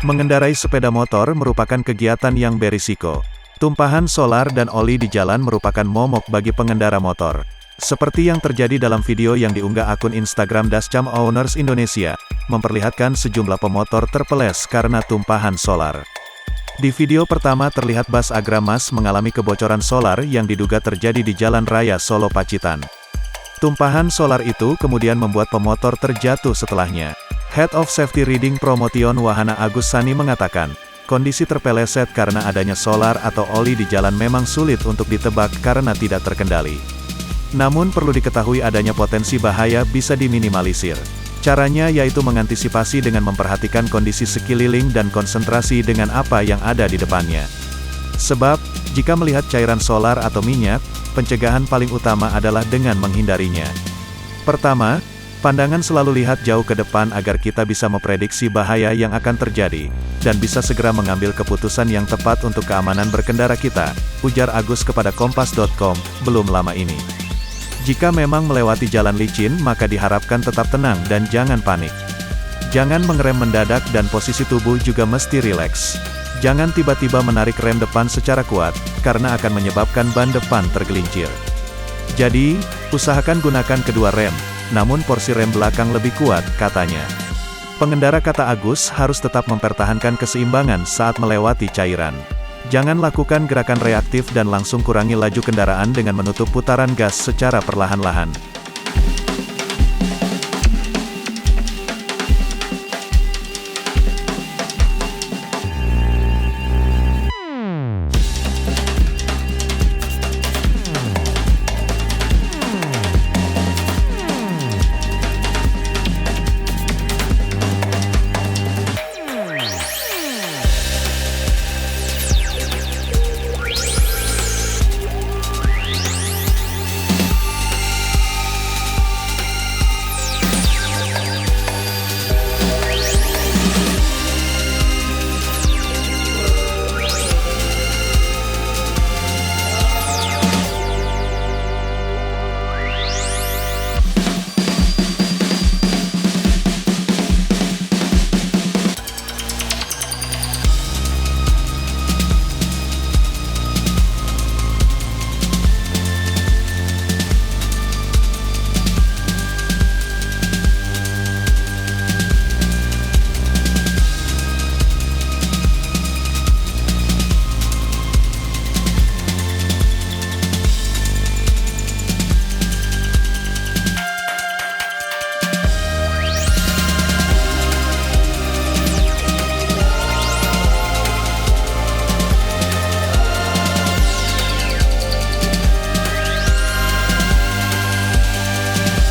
Mengendarai sepeda motor merupakan kegiatan yang berisiko. Tumpahan solar dan oli di jalan merupakan momok bagi pengendara motor. Seperti yang terjadi dalam video yang diunggah akun Instagram Dascham Owners Indonesia, memperlihatkan sejumlah pemotor terpeles karena tumpahan solar. Di video pertama terlihat bus Agramas mengalami kebocoran solar yang diduga terjadi di Jalan Raya Solo Pacitan. Tumpahan solar itu kemudian membuat pemotor terjatuh setelahnya. Head of Safety Reading Promotion Wahana Agus Sani mengatakan, kondisi terpeleset karena adanya solar atau oli di jalan memang sulit untuk ditebak karena tidak terkendali. Namun perlu diketahui adanya potensi bahaya bisa diminimalisir. Caranya yaitu mengantisipasi dengan memperhatikan kondisi sekeliling dan konsentrasi dengan apa yang ada di depannya. Sebab, jika melihat cairan solar atau minyak, pencegahan paling utama adalah dengan menghindarinya. Pertama, pandangan selalu lihat jauh ke depan agar kita bisa memprediksi bahaya yang akan terjadi, dan bisa segera mengambil keputusan yang tepat untuk keamanan berkendara kita, ujar Agus kepada Kompas.com, belum lama ini. Jika memang melewati jalan licin maka diharapkan tetap tenang dan jangan panik. Jangan mengerem mendadak dan posisi tubuh juga mesti rileks. Jangan tiba-tiba menarik rem depan secara kuat, karena akan menyebabkan ban depan tergelincir. Jadi, usahakan gunakan kedua rem, namun porsi rem belakang lebih kuat, katanya. Pengendara, kata Agus, harus tetap mempertahankan keseimbangan saat melewati cairan. Jangan lakukan gerakan reaktif dan langsung kurangi laju kendaraan dengan menutup putaran gas secara perlahan-lahan.